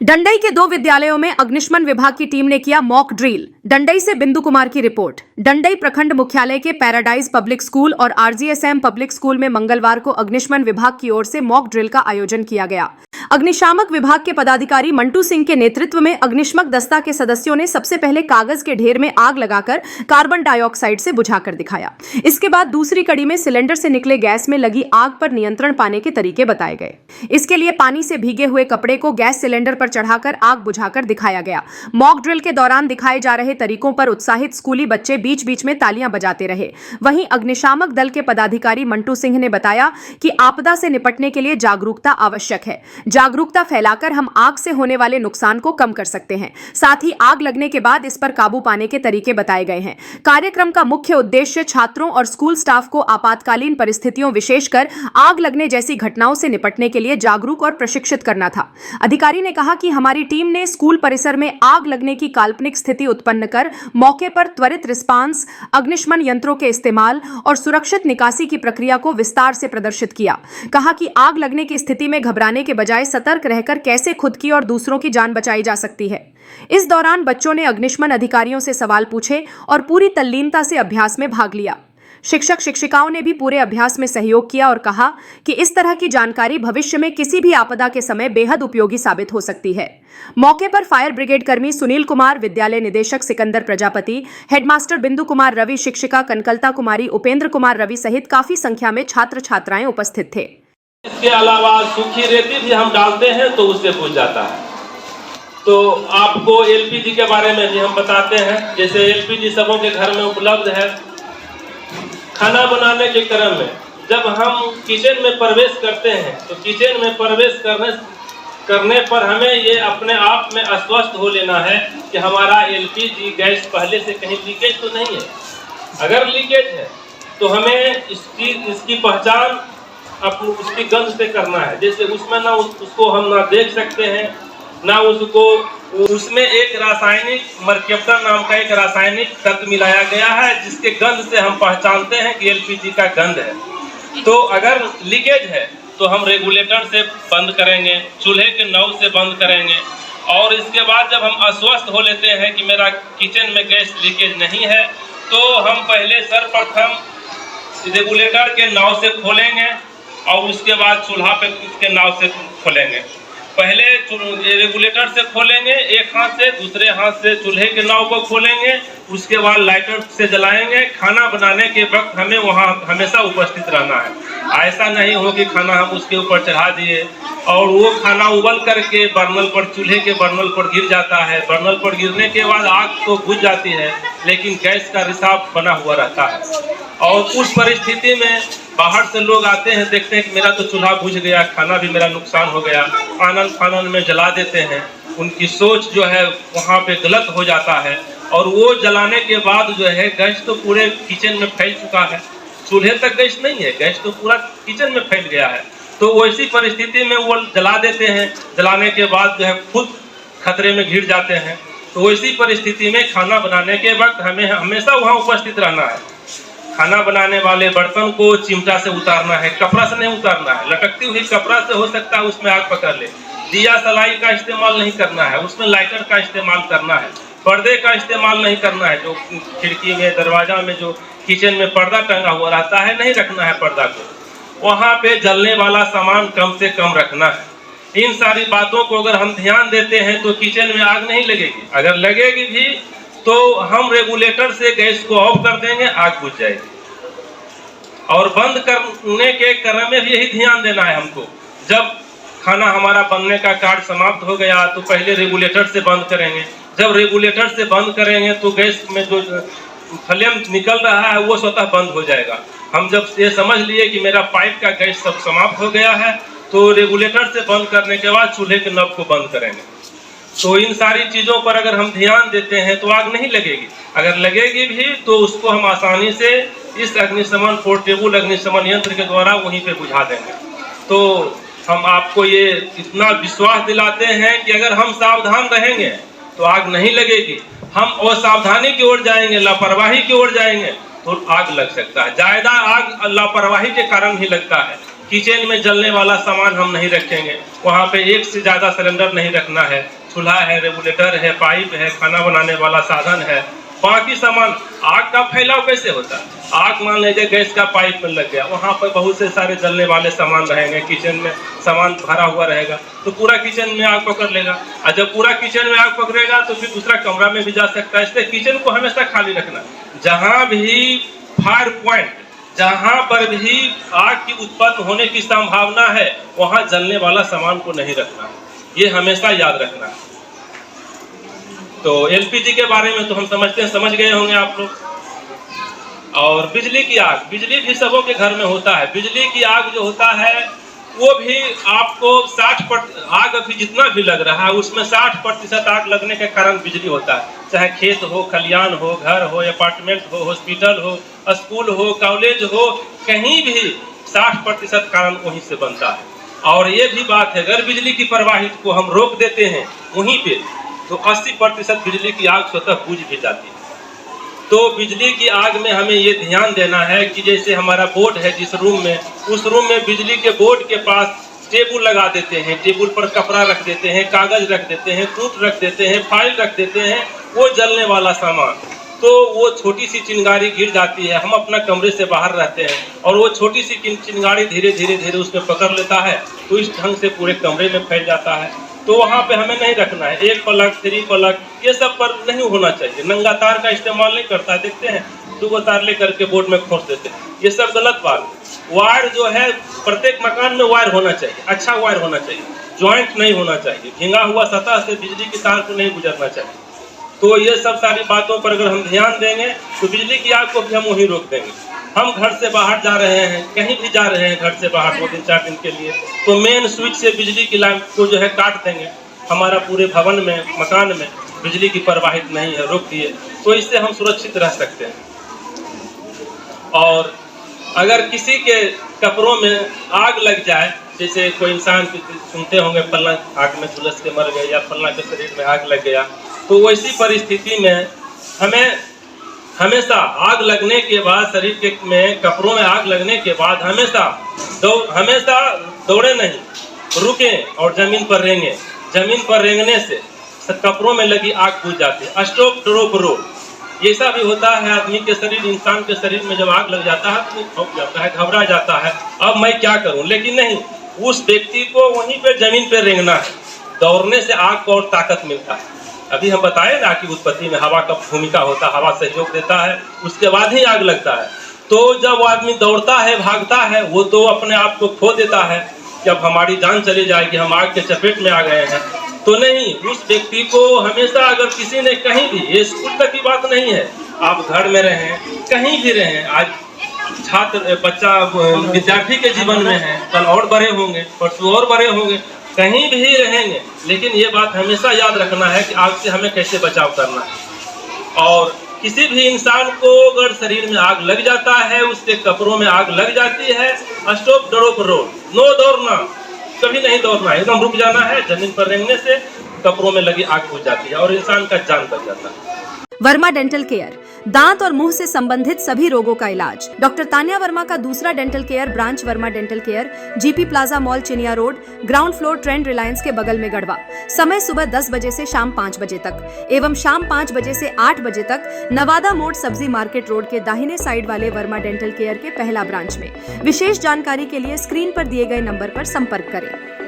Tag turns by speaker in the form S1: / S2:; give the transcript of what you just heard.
S1: डंडई के 2 विद्यालयों में अग्निशमन विभाग की टीम ने किया मॉक ड्रिल। डंडई से बिंदु कुमार की रिपोर्ट। डंडई प्रखंड मुख्यालय के पैराडाइज पब्लिक स्कूल और आरजीएसएम पब्लिक स्कूल में मंगलवार को अग्निशमन विभाग की ओर से मॉक ड्रिल का आयोजन किया गया। अग्निशामक विभाग के पदाधिकारी मंटू सिंह के नेतृत्व में अग्निशमक दस्ता के सदस्यों ने सबसे पहले कागज के ढेर में आग लगाकर कार्बन डाइऑक्साइड से बुझाकर दिखाया। इसके बाद दूसरी कड़ी में सिलेंडर से निकले गैस में लगी आग पर नियंत्रण पाने के तरीके बताए गए। इसके लिए पानी से भीगे हुए कपड़े को गैस सिलेंडर पर चढ़ाकर आग बुझाकर दिखाया गया। मॉक ड्रिल के दौरान दिखाए जा रहे तरीकों पर उत्साहित स्कूली बच्चे बीच बीच में तालियां बजाते रहे। वहीं अग्निशामक दल के पदाधिकारी मंटू सिंह ने बताया कि आपदा से निपटने के लिए जागरूकता आवश्यक है। जागरूकता फैलाकर हम आग से होने वाले नुकसान को कम कर सकते हैं। साथ ही आग लगने के बाद इस पर काबू पाने के तरीके बताए गए हैं। कार्यक्रम का मुख्य उद्देश्य छात्रों और स्कूल स्टाफ को आपातकालीन परिस्थितियों विशेषकर आग लगने जैसी घटनाओं से निपटने के लिए जागरूक और प्रशिक्षित करना था। अधिकारी ने कहा कि हमारी टीम ने स्कूल परिसर में आग लगने की काल्पनिक स्थिति उत्पन्न कर मौके पर त्वरित रिस्पांस, अग्निशमन यंत्रों के इस्तेमाल और सुरक्षित निकासी की प्रक्रिया को विस्तार से प्रदर्शित किया। कहा कि आग लगने की स्थिति में घबराने के बजाय सतर्क रहकर कैसे खुद की और दूसरों की जान बचाई जा सकती है। इस दौरान बच्चों ने अग्निशमन अधिकारियों से सवाल पूछे और पूरी तल्लीनता से अभ्यास में भाग लिया। शिक्षक शिक्षिकाओं ने भी पूरे अभ्यास में सहयोग किया और कहा कि इस तरह की जानकारी भविष्य में किसी भी आपदा के समय बेहद उपयोगी साबित हो सकती है। मौके पर फायर ब्रिगेड कर्मी सुनील कुमार, विद्यालय निदेशक सिकंदर प्रजापति, हेडमास्टर बिंदु कुमार रवि, शिक्षिका कनकलता कुमारी, उपेंद्र कुमार रवि सहित काफी संख्या में छात्र छात्राएं उपस्थित थे।
S2: इसके अलावा सूखी रेती भी हम डालते हैं तो उससे बुझ जाता है। तो आपको एलपीजी के बारे में भी हम बताते हैं। जैसे एलपीजी सबों के घर में उपलब्ध है। खाना बनाने के क्रम में जब हम किचन में प्रवेश करते हैं तो किचन में प्रवेश करने पर हमें ये अपने आप में आश्वस्त हो लेना है कि हमारा एलपीजी गैस पहले से कहीं लीकेज तो नहीं है। अगर लीकेज है तो हमें इसकी पहचान उसकी गंध से करना है। जैसे उसमें ना उसको हम ना देख सकते हैं ना उसमें एक रासायनिक मरकब्ता नाम का एक रासायनिक तत्व मिलाया गया है जिसके गंध से हम पहचानते हैं कि एलपीजी का गंध है। तो अगर लीकेज है तो हम रेगुलेटर से बंद करेंगे, चूल्हे के नल से बंद करेंगे और इसके बाद जब हम आश्वस्त हो लेते हैं कि मेरा किचन में गैस लीकेज नहीं है तो हम पहले सर्वप्रथम रेगुलेटर के नल से खोलेंगे और उसके बाद चूल्हा पे के नाव से खोलेंगे। पहले रेगुलेटर से खोलेंगे एक हाथ से, दूसरे हाथ से चूल्हे के नाव को खोलेंगे, उसके बाद लाइटर से जलाएंगे। खाना बनाने के वक्त हमें वहाँ हमेशा उपस्थित रहना है। ऐसा नहीं हो कि खाना हम उसके ऊपर चढ़ा दिए और वो खाना उबल करके बर्नल पर, चूल्हे के बर्नल पर गिर जाता है। बर्नल पर गिरने के बाद आग तो बुझ जाती है लेकिन गैस का रिसाव बना हुआ रहता है और उस परिस्थिति में बाहर से लोग आते हैं, देखते हैं कि मेरा तो चूल्हा बुझ गया, खाना भी मेरा नुकसान हो गया, आनन में जला देते हैं। उनकी सोच जो है वहाँ पे गलत हो जाता है और वो जलाने के बाद जो है गैस तो पूरे किचन में फैल चुका है। चूल्हे तक गैस नहीं है, गैस तो पूरा किचन में फैल गया है। तो वैसी परिस्थिति में वो जला देते हैं। जलाने के बाद जो है खुद खतरे में घिर जाते हैं। तो वैसी परिस्थिति में खाना बनाने के वक्त हमें हमेशा वहाँ उपस्थित रहना है। खाना बनाने वाले बर्तन को चिमटा से उतारना है, कपड़ा से नहीं उतारना है। लटकती हुई कपड़ा से हो सकता है उसमें आग पकड़ ले। दिया सलाई का इस्तेमाल नहीं करना है, उसमें लाइटर का इस्तेमाल करना है। पर्दे का इस्तेमाल नहीं करना है। जो खिड़की में, दरवाजा में, जो किचन में पर्दा टंगा हुआ रहता है, नहीं रखना है पर्दा को। वहाँ पे जलने वाला सामान कम से कम रखना है। इन सारी बातों को अगर हम ध्यान देते हैं तो किचन में आग नहीं लगेगी। अगर लगेगी भी तो हम रेगुलेटर से गैस को ऑफ कर देंगे, आग बुझ जाएगी। और बंद करने के क्रम में भी यही ध्यान देना है हमको। जब खाना हमारा बनने का कार्य समाप्त हो गया तो पहले रेगुलेटर से बंद करेंगे। जब रेगुलेटर से बंद करेंगे तो गैस में जो फ्लेम निकल रहा है वो स्वतः बंद हो जाएगा। हम जब ये समझ लिए कि मेरा पाइप का गैस सब समाप्त हो गया है तो रेगुलेटर से बंद करने के बाद चूल्हे के नब को बंद करेंगे। तो इन सारी चीज़ों पर अगर हम ध्यान देते हैं तो आग नहीं लगेगी। अगर लगेगी भी तो उसको हम आसानी से इस अग्निशमन, पोर्टेबल अग्निशमन यंत्र के द्वारा वहीं पे बुझा देंगे। तो हम आपको ये इतना विश्वास दिलाते हैं कि अगर हम सावधान रहेंगे तो आग नहीं लगेगी। हम असावधानी की ओर जाएंगे, लापरवाही की ओर जाएंगे तो आग लग सकता है। ज़्यादा आग लापरवाही के कारण ही लगता है। किचन में जलने वाला सामान हम नहीं रखेंगे, वहाँ पे एक से ज़्यादा सिलेंडर नहीं रखना है। चूल्हा है, रेगुलेटर है, पाइप है, खाना बनाने वाला साधन है। बाकी सामान, आग का फैलाव कैसे होता है? आग मान लीजिए गैस का पाइप में लग गया, वहाँ पर बहुत से सारे जलने वाले सामान रहेंगे, किचन में सामान भरा हुआ रहेगा तो पूरा किचन में आग पकड़ लेगा। और जब पूरा किचन में आग पकड़ेगा तो फिर दूसरा कमरा में भी जा सकता है। इसलिए किचन को हमेशा खाली रखना। जहाँ भी फायर पॉइंट, जहाँ पर भी आग की उत्पत्ति होने की संभावना है, वहाँ जलने वाला सामान को नहीं रखना, ये हमेशा याद रखना है। तो एलपीजी के बारे में तो हम समझते हैं, समझ गए होंगे आप लोग। और बिजली की आग, बिजली भी सबों के घर में होता है। बिजली की आग जो होता है वो भी आपको 60% आग अभी जितना भी लग रहा है उसमें 60% आग लगने के कारण बिजली होता है। चाहे खेत हो, खलियान हो, घर हो, अपार्टमेंट हो, हॉस्पिटल हो, स्कूल हो, कॉलेज हो, कहीं भी 60% कारण वहीं से बनता है। और ये भी बात है, अगर बिजली की प्रवाहित को हम रोक देते हैं वहीं पे तो 80% बिजली की आग स्वतः बुझ भी जाती है। तो बिजली की आग में हमें ये ध्यान देना है कि जैसे हमारा बोर्ड है जिस रूम में, उस रूम में बिजली के बोर्ड के पास टेबल लगा देते हैं, टेबल पर कपड़ा रख देते हैं, कागज रख देते हैं, टूट रख देते हैं, फाइल रख देते हैं, वो जलने वाला सामान, तो वो छोटी सी चिंगारी गिर जाती है। हम अपना कमरे से बाहर रहते हैं और वो छोटी सी चिंगारी धीरे धीरे धीरे उसमें पकड़ लेता है, तो इस ढंग से पूरे कमरे में फैल जाता है। तो वहाँ पे हमें नहीं रखना है। 1 प्लग, 3 प्लग, ये सब पर नहीं होना चाहिए। नंगा तार का इस्तेमाल नहीं करता है, देखते हैं 2 तार लेकर के बोर्ड में खोस देते हैं, ये सब गलत बात है। वायर जो है, प्रत्येक मकान में वायर होना चाहिए, अच्छा वायर होना चाहिए, ज्वाइंट नहीं होना चाहिए, भींगा हुआ सतह से बिजली की तार को नहीं गुजरना चाहिए। तो ये सब सारी बातों पर अगर हम ध्यान देंगे तो बिजली की आग को भी हम वहीं रोक देंगे। हम घर से बाहर जा रहे हैं, कहीं भी जा रहे हैं घर से बाहर 2 दिन 4 दिन के लिए, तो मेन स्विच से बिजली की लाइन को जो है काट देंगे। हमारा पूरे भवन में, मकान में बिजली की प्रवाहित नहीं है, रोक दिए, तो इससे हम सुरक्षित रह सकते हैं। और अगर किसी के कपड़ों में आग लग जाए, जैसे कोई इंसान सुनते होंगे फलना आग में झुलस के मर गए या फलना के शरीर में आग लग गया, तो वैसी परिस्थिति में हमें हमेशा आग लगने के बाद, शरीर के में कपड़ों में आग लगने के बाद हमेशा दौड़े नहीं, रुकें और जमीन पर रेंगें। जमीन पर रेंगने से कपड़ों में लगी आग बुझ जाती है। स्टॉप ड्रॉप रोल ऐसा भी होता है। आदमी के शरीर, इंसान के शरीर में जब आग लग जाता है तो खौफ जाता है, घबरा जाता है, अब मैं क्या करूं। लेकिन नहीं, उस व्यक्ति को वहीं पे जमीन पे रेंगना है। दौड़ने से आग को और ताकत मिलता है। अभी हम बताए ना कि उत्पत्ति में हवा का भूमिका होता है, हवा सहयोग देता है, उसके बाद ही आग लगता है। तो जब वो आदमी दौड़ता है, भागता है, वो तो अपने आप को खो देता है कि अब हमारी जान चली जाएगी, हम आग के चपेट में आ गए हैं। तो नहीं, उस व्यक्ति को हमेशा, अगर किसी ने कहीं भी, ये स्कूल तक की बात नहीं है, आप घर में रहें, कहीं भी रहें, आज छात्र, बच्चा, विद्यार्थी के जीवन में है, कल और बड़े होंगे, परसों और बड़े होंगे, कहीं भी रहेंगे, लेकिन ये बात हमेशा याद रखना है कि आग से हमें कैसे बचाव करना है। और किसी भी इंसान को अगर शरीर में आग लग जाता है, उसके कपड़ों में आग लग जाती है, स्टॉप ड्रॉप रोल, नो दौड़ना, कभी नहीं दौड़ना है, एकदम रुक जाना है। जमीन पर रेंगने से कपड़ों में लगी आग बुझ जाती है और इंसान का जान बच जाता है।
S1: वर्मा डेंटल केयर, दांत और मुंह से संबंधित सभी रोगों का इलाज। डॉक्टर तान्या वर्मा का दूसरा dental care branch Varma dental care, GP plaza mall, Chiniya road, ground floor, trend Reliance के बगल में, गढ़वा। समय सुबह 10 बजे से शाम 5 बजे तक एवं शाम 5 बजे से 8 बजे तक नवादा मोड़, सब्जी मार्केट रोड के दाहिने साइड वाले वर्मा डेंटल केयर के पहला ब्रांच में। विशेष जानकारी के लिए स्क्रीन पर दिए गए नंबर पर संपर्क करें।